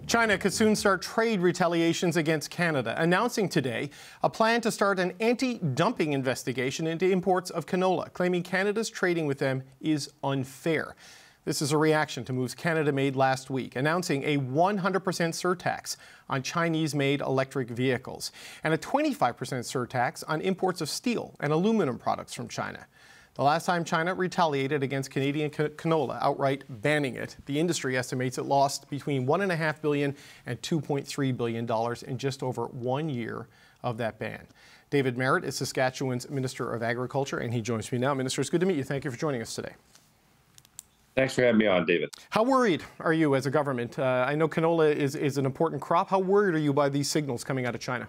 China could soon start trade retaliations against Canada, announcing today a plan to start an anti-dumping investigation into imports of canola, claiming Canada's trading with them is unfair. This is a reaction to moves Canada made last week, announcing a 100% surtax on Chinese-made electric vehicles and a 25% surtax on imports of steel and aluminum products from China. The last time China retaliated against Canadian canola, outright banning it, the industry estimates it lost between $1.5 billion and $2.3 billion in just over 1 year of that ban. David Marit is Saskatchewan's Minister of Agriculture, and he joins me now. Minister, it's good to meet you. Thank you for joining us today. Thanks for having me on, David. How worried are you as a government? I know canola is an important crop. How worried are you by these signals coming out of China?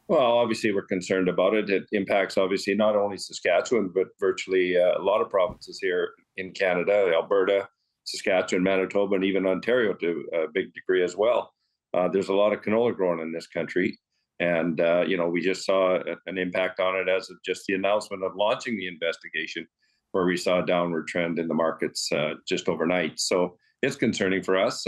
Well, obviously, we're concerned about it. It impacts, obviously, not only Saskatchewan, but virtually a lot of provinces here in Canada, Alberta, Saskatchewan, Manitoba, and even Ontario to a big degree as well. There's a lot of canola grown in this country. And, we just saw an impact on it as of just the announcement of launching the investigation, where we saw a downward trend in the markets just overnight. So it's concerning for us.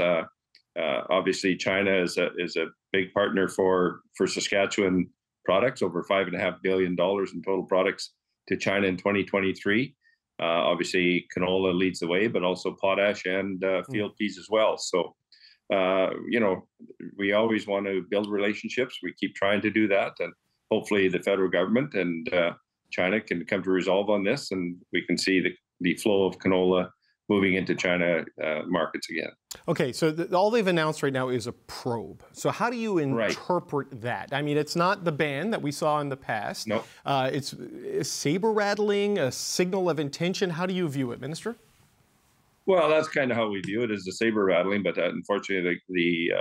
Obviously, China is a big partner for Saskatchewan products, over $5.5 billion in total products to China in 2023. Obviously, canola leads the way, but also potash and field peas as well. So, we always want to build relationships. We keep trying to do that. And hopefully the federal government and China can come to resolve on this, and we can see the flow of canola moving into China markets again. Okay, so all they've announced right now is a probe. So how do you interpret that? I mean, it's not the ban that we saw in the past. No. It's sabre-rattling, a signal of intention. How do you view it, Minister? Well, that's kind of how we view it, as the sabre-rattling, but unfortunately the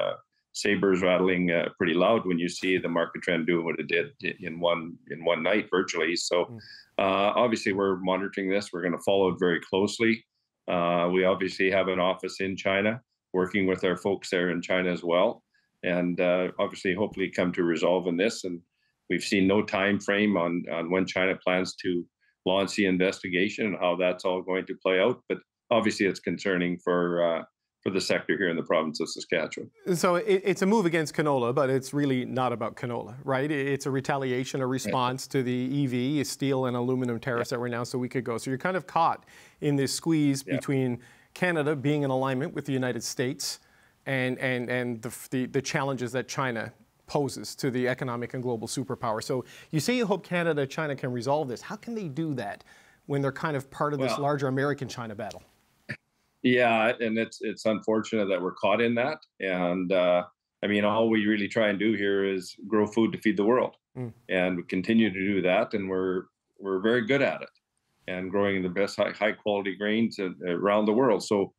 sabers rattling pretty loud when you see the market trend doing what it did in one night virtually. So obviously we're monitoring this. We're going to follow it very closely. We obviously have an office in China, working with our folks there in China as well, and obviously hopefully come to resolve in this. And we've seen no time frame on when China plans to launch the investigation and how that's all going to play out. But obviously it's concerning for the sector here in the province of Saskatchewan. So it's a move against canola, but it's really not about canola, right? It's a retaliation, a response to the EV, steel and aluminum tariffs that were announced a week ago. So you're kind of caught in this squeeze between Canada being in alignment with the United States and the challenges that China poses to the economic and global superpower. So you say you hope Canada, China can resolve this. How can they do that when they're kind of part of this larger American-China battle? Yeah, and it's unfortunate that we're caught in that. And all we really try and do here is grow food to feed the world, and we continue to do that. And we're very good at it, and growing the best high quality grains around the world. So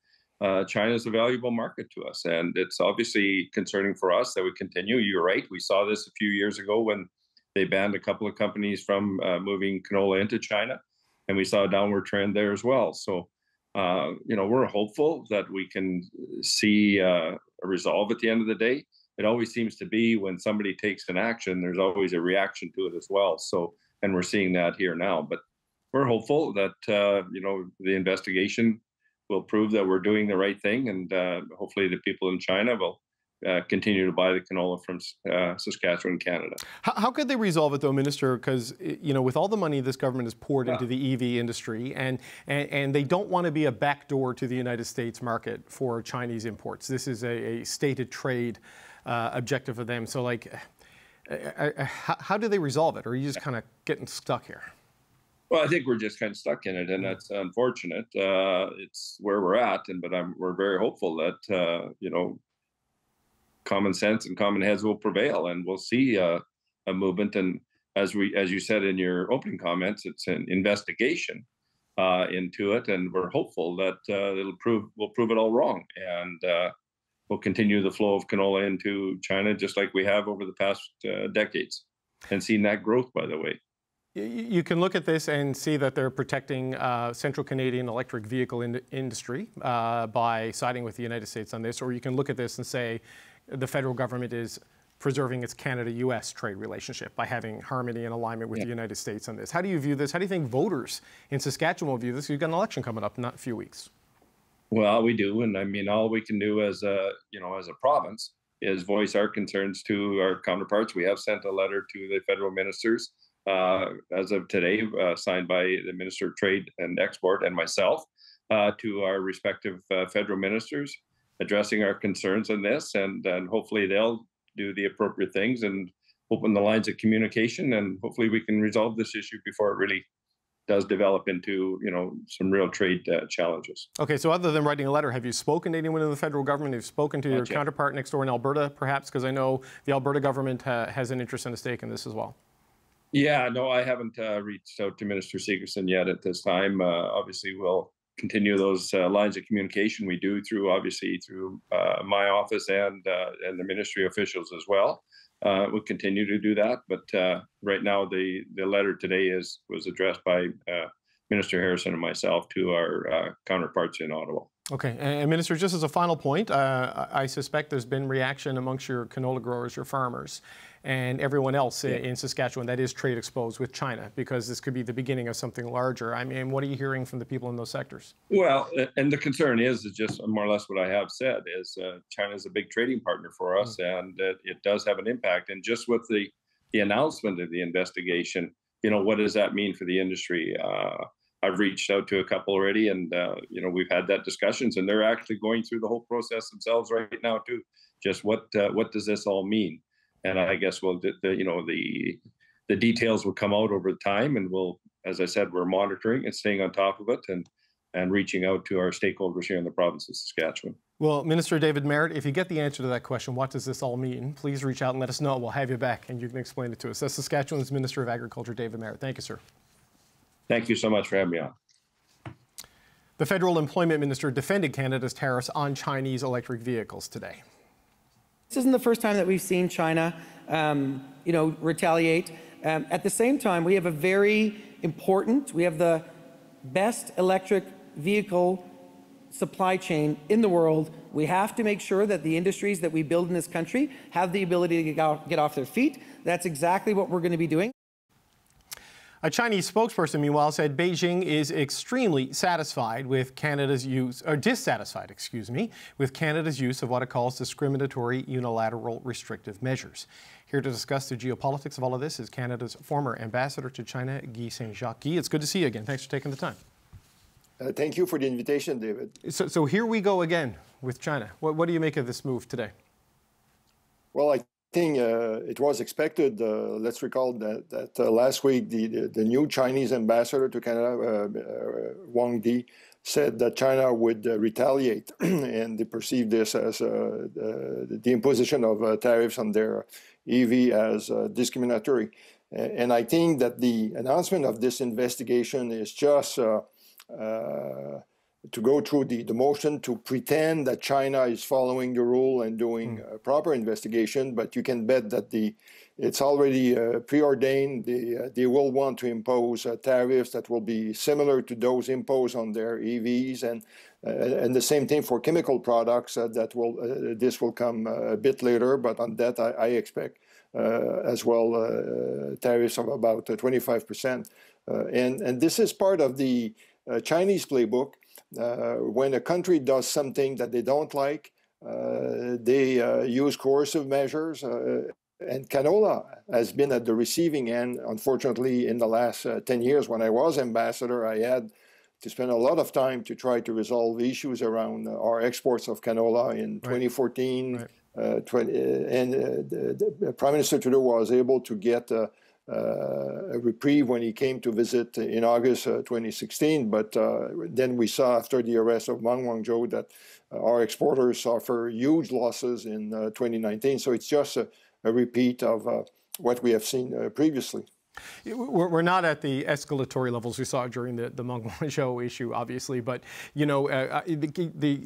China is a valuable market to us, and it's obviously concerning for us that we continue. You're right. We saw this a few years ago when they banned a couple of companies from moving canola into China, and we saw a downward trend there as well. So. We're hopeful that we can see a resolve at the end of the day. It always seems to be when somebody takes an action, there's always a reaction to it as well. So, and we're seeing that here now. But we're hopeful that, the investigation will prove that we're doing the right thing. And hopefully the people in China will continue to buy the canola from Saskatchewan, Canada. How could they resolve it, though, Minister? Because, with all the money this government has poured into the EV industry, and they don't want to be a backdoor to the United States market for Chinese imports. This is a stated trade objective for them. So, how do they resolve it? Or are you just kind of getting stuck here? Well, I think we're just kind of stuck in it, and that's unfortunate. It's where we're at, but we're very hopeful that, common sense and common heads will prevail, and we'll see a movement. And as you said in your opening comments, it's an investigation into it, and we're hopeful that we'll prove it all wrong, and we'll continue the flow of canola into China just like we have over the past decades, and seen that growth, by the way. You can look at this and see that they're protecting Central Canadian electric vehicle industry by siding with the United States on this, or you can look at this and say the federal government is preserving its Canada-U.S. trade relationship by having harmony and alignment with the United States on this. How do you view this? How do you think voters in Saskatchewan will view this? You've got an election coming up in a few weeks. Well, we do, and I mean, all we can do as a, as a province is voice our concerns to our counterparts. We have sent a letter to the federal ministers as of today, signed by the Minister of Trade and Export and myself, to our respective federal ministers, addressing our concerns on this, and hopefully they'll do the appropriate things and open the lines of communication, and hopefully we can resolve this issue before it really does develop into, some real trade challenges. Okay, so other than writing a letter, have you spoken to anyone in the federal government? Have you spoken to your counterpart next door in Alberta, perhaps? Because I know the Alberta government has an interest and a stake in this as well. Yeah, no, I haven't reached out to Minister Segerson yet at this time. Obviously, we'll continue those lines of communication we do through my office and the ministry officials as well. We'll continue to do that, but right now the letter today was addressed by Minister Harrison and myself to our counterparts in Ottawa. Okay, and Minister, just as a final point, I suspect there's been reaction amongst your canola growers, your farmers, and everyone else in Saskatchewan that is trade exposed with China, because this could be the beginning of something larger. I mean, what are you hearing from the people in those sectors? Well, and the concern is just more or less what I have said, is China is a big trading partner for us, and it does have an impact. And just with the announcement of the investigation, what does that mean for the industry? I've reached out to a couple already, and we've had that discussions, and they're actually going through the whole process themselves right now too. Just what does this all mean? And I guess the details will come out over time, and as I said, we're monitoring and staying on top of it, and reaching out to our stakeholders here in the province of Saskatchewan. Well, Minister David Marit, if you get the answer to that question, what does this all mean? Please reach out and let us know. We'll have you back, and you can explain it to us. That's Saskatchewan's Minister of Agriculture, David Marit. Thank you, sir. Thank you so much for having me on. The federal employment minister defended Canada's tariffs on Chinese electric vehicles today. This isn't the first time that we've seen China, retaliate. At the same time, we have we have the best electric vehicle supply chain in the world. We have to make sure that the industries that we build in this country have the ability to get off their feet. That's exactly what we're going to be doing. A Chinese spokesperson, meanwhile, said Beijing is extremely satisfied with Canada's use, or dissatisfied, with Canada's use of what it calls discriminatory unilateral restrictive measures. Here to discuss the geopolitics of all of this is Canada's former ambassador to China, Guy Saint-Jacques. Guy, it's good to see you again. Thanks for taking the time. Thank you for the invitation, David. So here we go again with China. What do you make of this move today? Well, I think it was expected. Let's recall that last week the new Chinese ambassador to Canada, Wang Di, said that China would retaliate, and they perceived this as the imposition of tariffs on their EV as discriminatory. And I think that the announcement of this investigation is just to go through the motion to pretend that China is following the rule and doing a proper investigation, but you can bet that it's already preordained. They will want to impose tariffs that will be similar to those imposed on their EVs, and the same thing for chemical products. This will come a bit later, but on that I expect as well tariffs of about 25%. And this is part of the Chinese playbook. When a country does something that they don't like, they use coercive measures. And canola has been at the receiving end, unfortunately, in the last 10 years. When I was ambassador, I had to spend a lot of time to try to resolve issues around our exports of canola in 2014. And the Prime Minister Trudeau was able to get a reprieve when he came to visit in August 2016. But then we saw after the arrest of Meng Wanzhou that our exporters suffer huge losses in 2019. So it's just a repeat of what we have seen previously. We're not at the escalatory levels we saw during the Meng Wanzhou issue, obviously, but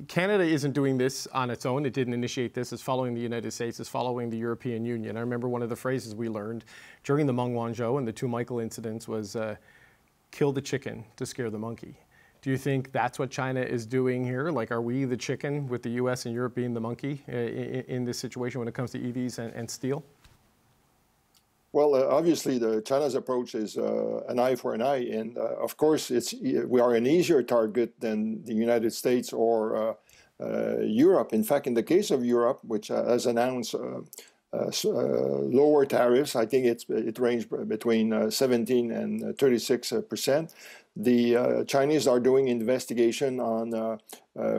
Canada isn't doing this on its own. It didn't initiate this. It's following the United States. It's following the European Union. I remember one of the phrases we learned during the Meng Wanzhou and the two Michael incidents was "kill the chicken to scare the monkey." Do you think that's what China is doing here? Like, are we the chicken with the U.S. and Europe being the monkey in this situation when it comes to EVs and steel? Well, obviously, China's approach is an eye for an eye, and of course, we are an easier target than the United States or Europe. In fact, in the case of Europe, which has announced lower tariffs, I think it ranged between 17 and 36%. The Chinese are doing investigation on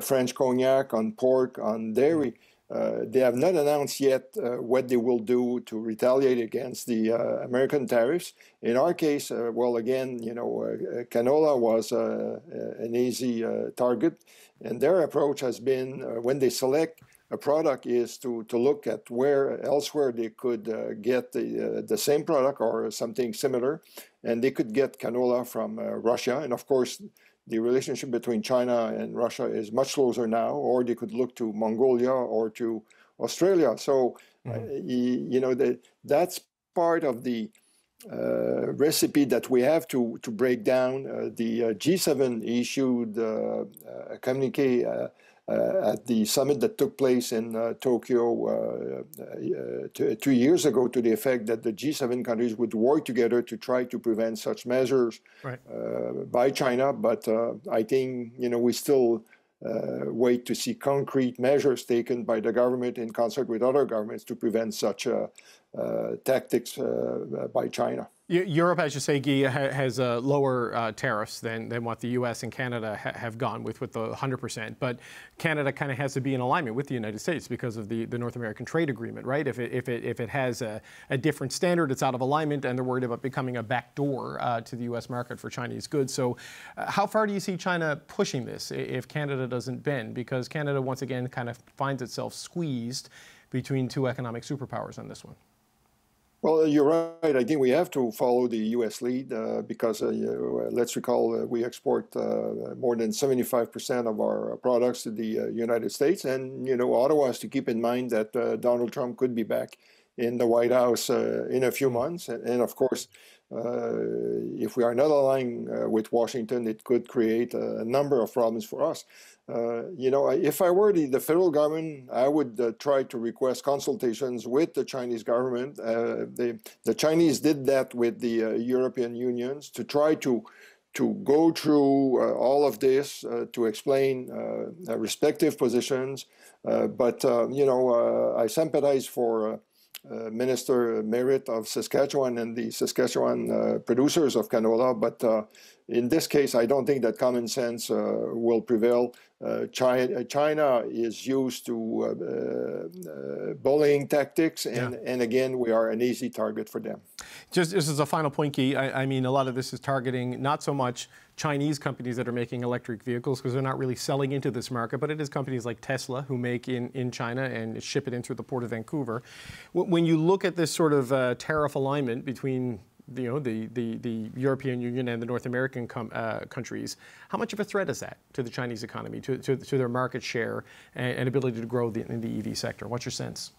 French cognac, on pork, on dairy. They have not announced yet what they will do to retaliate against the American tariffs. In our case, well, again, canola was an easy target, and their approach has been when they select a product is to look at where elsewhere they could get the same product or something similar, and they could get canola from Russia, and of course, the relationship between China and Russia is much closer now, or they could look to Mongolia or to Australia. So, that's part of the recipe that we have to break down. The G7 issued a communiqué at the summit that took place in Tokyo 2 years ago, to the effect that the G7 countries would work together to try to prevent such measures by China. But I think we still wait to see concrete measures taken by the government in concert with other governments to prevent such tactics by China. Europe, as you say, Guy, has lower tariffs than what the U.S. and Canada have gone with the 100%. But Canada kind of has to be in alignment with the United States because of the North American Trade Agreement, right? If it has a different standard, it's out of alignment, and they're worried about becoming a backdoor to the U.S. market for Chinese goods. So how far do you see China pushing this if Canada doesn't bend? Because Canada, once again, kind of finds itself squeezed between two economic superpowers on this one. Well, you're right. I think we have to follow the U.S. lead because, let's recall, we export more than 75% of our products to the United States. And, Ottawa has to keep in mind that Donald Trump could be back in the White House in a few months. And of course, if we are not aligned with Washington, it could create a number of problems for us. If I were the federal government, I would try to request consultations with the Chinese government. The Chinese did that with the European unions to try to go through all of this to explain respective positions. But I sympathize for Minister Marit of Saskatchewan and the Saskatchewan producers of canola, but in this case, I don't think that common sense will prevail. China is used to bullying tactics, and again, we are an easy target for them. Just as a final point, Guy, I mean, a lot of this is targeting not so much Chinese companies that are making electric vehicles because they're not really selling into this market, but it is companies like Tesla who make in China and ship it in through the Port of Vancouver. When you look at this sort of tariff alignment between the European Union and the North American countries, how much of a threat is that to the Chinese economy, to their market share and ability to grow in the EV sector? What's your sense?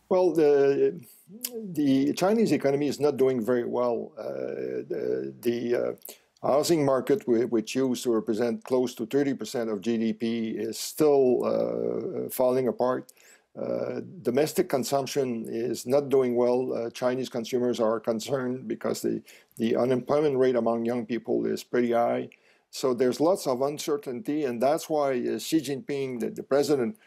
Well, the Chinese economy is not doing very well. The housing market, which used to represent close to 30% of GDP, is still falling apart. Domestic consumption is not doing well. Chinese consumers are concerned because the unemployment rate among young people is pretty high. So there's lots of uncertainty, and that's why Xi Jinping, the president,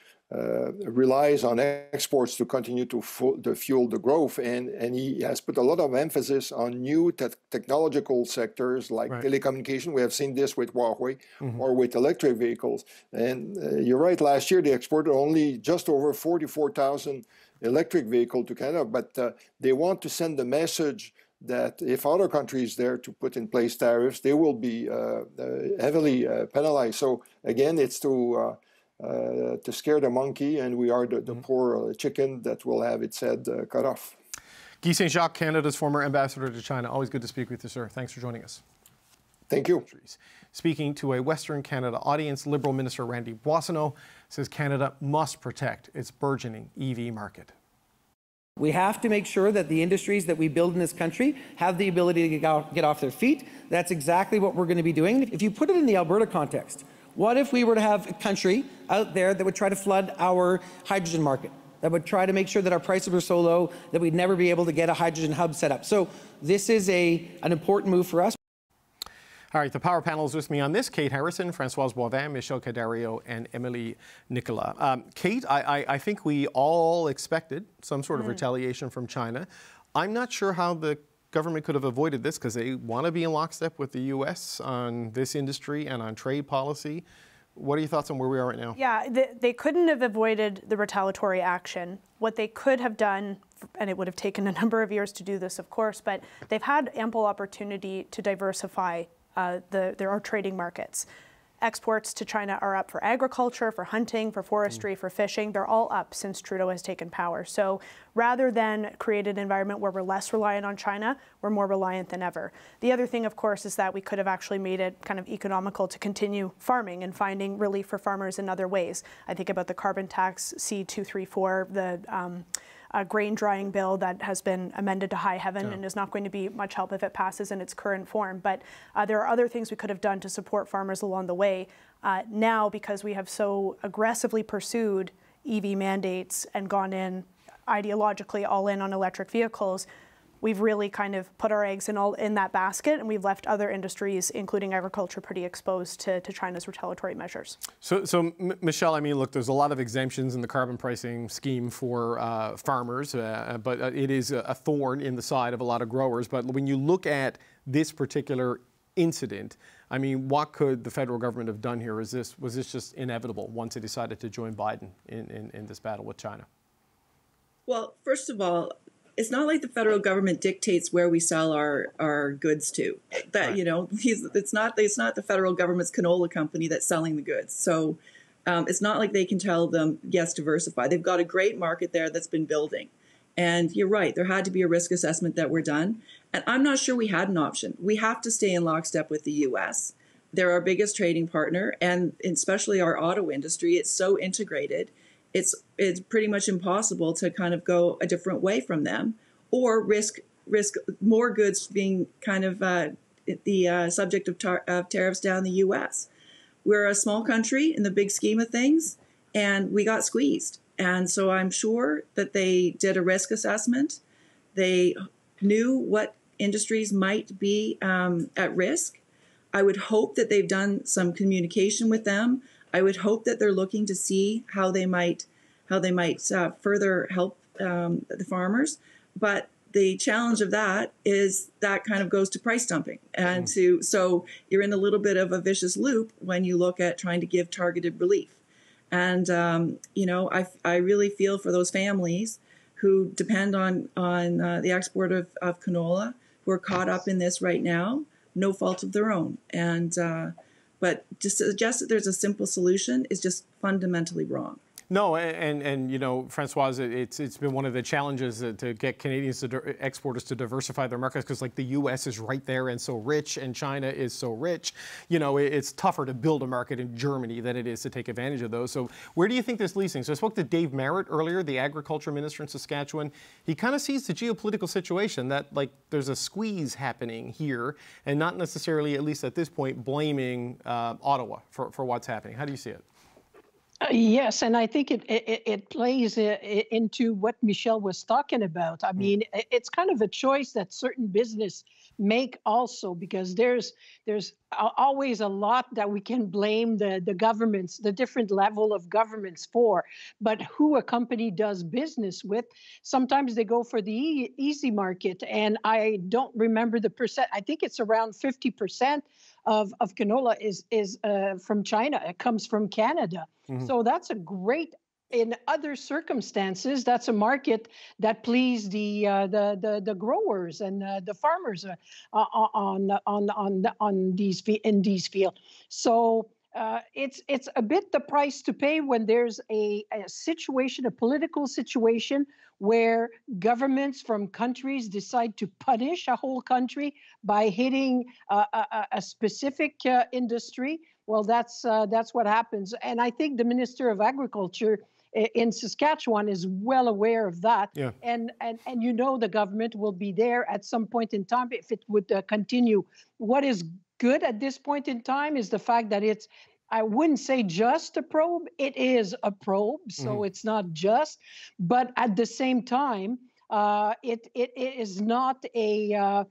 relies on exports to continue to fuel the growth, and he has put a lot of emphasis on new technological sectors like telecommunication. We have seen this with Huawei or with electric vehicles. And you're right, last year they exported only just over 44,000 electric vehicles to Canada, but they want to send the message that if other countries dare to put in place tariffs, they will be heavily penalized. So again, it's to scare the monkey, and we are the poor chicken that will have its head cut off. Guy St. Jacques, Canada's former ambassador to China. Always good to speak with you, sir. Thanks for joining us. Thank you. Speaking to a Western Canada audience, Liberal Minister Randy Boissonnault says Canada must protect its burgeoning EV market. We have to make sure that the industries that we build in this country have the ability to get off their feet. That's exactly what we're going to be doing. If you put it in the Alberta context, what if we were to have a country out there that would try to flood our hydrogen market? that would try to make sure that our prices were so low that we'd never be able to get a hydrogen hub set up. So this is an important move for us. All right, the power panel is with me on this. Kate Harrison, Françoise Boivin, Michelle Cadario, and Emily Nicola. Kate, I think we all expected some sort of retaliation from China. I'm not sure how the government could have avoided this because they want to be in lockstep with the U.S. on this industry and on trade policy. What are your thoughts on where we are right now? Yeah, they couldn't have avoided the retaliatory action. What they could have done, and it would have taken a number of years to do this, of course, but they've had ample opportunity to diversify their trading markets. Exports to China are up for agriculture, for hunting, for forestry, for fishing. They're all up since Trudeau has taken power. So rather than create an environment where we're less reliant on China, we're more reliant than ever. The other thing, of course, is that we could have actually made it kind of economical to continue farming and finding relief for farmers in other ways. I think about the carbon tax C234, the grain drying bill that has been amended to high heaven and is not going to be much help if it passes in its current form. But there are other things we could have done to support farmers along the way. Now, because we have so aggressively pursued EV mandates and gone in ideologically all in on electric vehicles, we've really kind of put our eggs in that basket, and we've left other industries, including agriculture, pretty exposed to China's retaliatory measures. So Michelle, I mean, look, there's a lot of exemptions in the carbon pricing scheme for farmers, but it is a thorn in the side of a lot of growers. But when you look at this particular incident, I mean, what could the federal government have done here? Was this just inevitable once it decided to join Biden in this battle with China? Well, first of all, it's not like the federal government dictates where we sell our goods to. That right. You know, it's not the federal government's canola company that's selling the goods. So it's not like they can tell them, yes, diversify. They've got a great market there that's been building. And you're right, there had to be a risk assessment that were done. And I'm not sure we had an option. We have to stay in lockstep with the U.S. They're our biggest trading partner, and especially our auto industry. It's so integrated. It's pretty much impossible to kind of go a different way from them, or risk more goods being kind of the subject of tariffs down the U.S. We're a small country in the big scheme of things, and we got squeezed. And so I'm sure that they did a risk assessment. They knew what industries might be at risk. I would hope that they've done some communication with them. I would hope that they're looking to see how they might further help the farmers. But the challenge of that is that kind of goes to price dumping, and so you're in a little bit of a vicious loop when you look at trying to give targeted relief. And you know, I really feel for those families who depend on the export of canola, who are caught up in this right now, no fault of their own. And but just to suggest that there's a simple solution is just fundamentally wrong. No, and you know, Françoise, it's been one of the challenges to get Canadians exporters to diversify their markets, because like the U.S. is right there and so rich, and China is so rich. You know, it's tougher to build a market in Germany than it is to take advantage of those. So where do you think this leads things? So I spoke to Dave Marit earlier, the agriculture minister in Saskatchewan. He kind of sees the geopolitical situation that like there's a squeeze happening here, and not necessarily, at least at this point, blaming Ottawa for what's happening. How do you see it? Yes, and I think it plays into what Michelle was talking about. I mean, it's kind of a choice that certain business make also, because there's always a lot that we can blame the governments, the different level of governments for, but who a company does business with, sometimes they go for the easy market. And I don't remember the percent. I think it's around 50% of canola is from China. It comes from Canada. Mm-hmm. So that's a great, in other circumstances, that's a market that please the growers and the farmers in these fields. So it's a bit the price to pay when there's a situation, a political situation, where governments from countries decide to punish a whole country by hitting a specific industry. Well, that's what happens. And I think the Minister of Agriculture in Saskatchewan is well aware of that. Yeah. And you know, the government will be there at some point in time if it would continue. What is good at this point in time is the fact that it's I wouldn't say just a probe. It is a probe, so it's not just. But at the same time, it is not a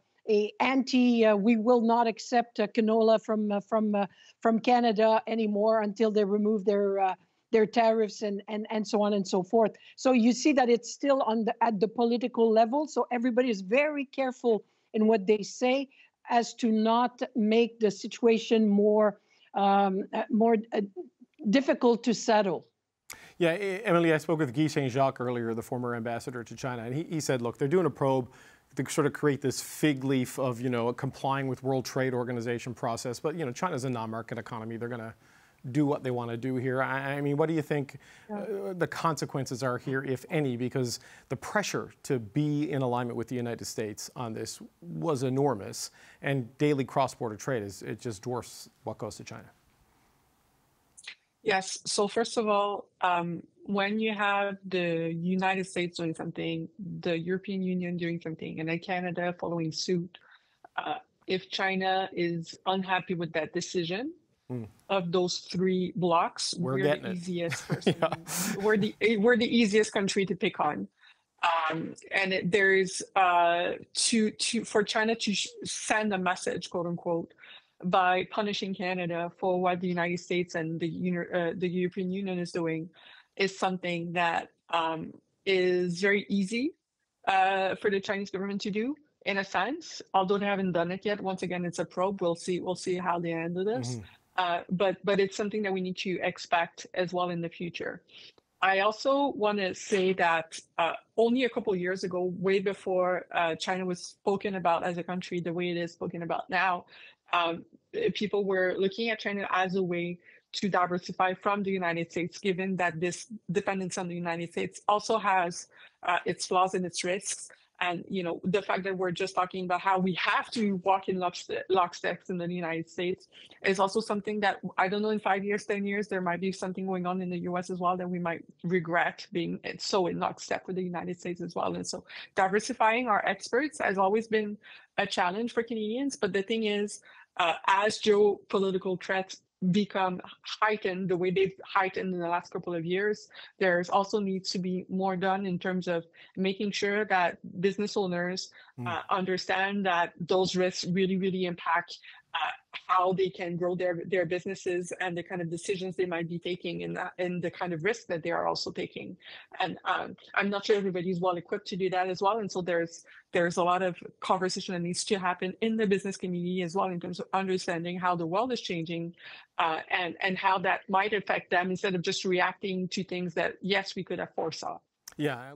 anti. We will not accept canola from Canada anymore until they remove their tariffs and so on and so forth. So you see that it's still at the political level. So everybody is very careful in what they say, as to not make the situation more difficult to settle. Yeah, Emily, I spoke with Guy Saint-Jacques earlier, the former ambassador to China, and he said, look, they're doing a probe to sort of create this fig leaf of, complying with World Trade Organization process. But, China's a non-market economy. They're going to do what they want to do here. I mean, what do you think the consequences are here, if any? Because the pressure to be in alignment with the United States on this was enormous, and daily cross-border trade it just dwarfs what goes to China. Yes. So first of all, when you have the United States doing something, the European Union doing something, and then Canada following suit, if China is unhappy with that decision, of those three blocks, we're the easiest person. We're the easiest country to pick on, and there's for China to send a message, quote unquote, by punishing Canada for what the United States and the European Union is doing, is something that is very easy for the Chinese government to do, in a sense, although they haven't done it yet. Once again, it's a probe. We'll see how they handle this. But it's something that we need to expect as well in the future. I also want to say that only a couple of years ago, way before China was spoken about as a country the way it is spoken about now, people were looking at China as a way to diversify from the United States, given that this dependence on the United States also has its flaws and its risks. And, the fact that we're just talking about how we have to walk in lockstep in the United States is also something that, I don't know, in 5 years, 10 years, there might be something going on in the US as well that we might regret being so in lockstep with the United States as well. And so diversifying our experts has always been a challenge for Canadians. But the thing is, as geopolitical threats become heightened the way they've heightened in the last couple of years, there's also needs to be more done in terms of making sure that business owners understand that those risks really, really impact how they can grow their businesses and the kind of decisions they might be taking and the kind of risk that they are also taking. And I'm not sure everybody's well equipped to do that as well. And so there's a lot of conversation that needs to happen in the business community as well, in terms of understanding how the world is changing and how that might affect them, instead of just reacting to things that, yes, we could have foresaw. Yeah.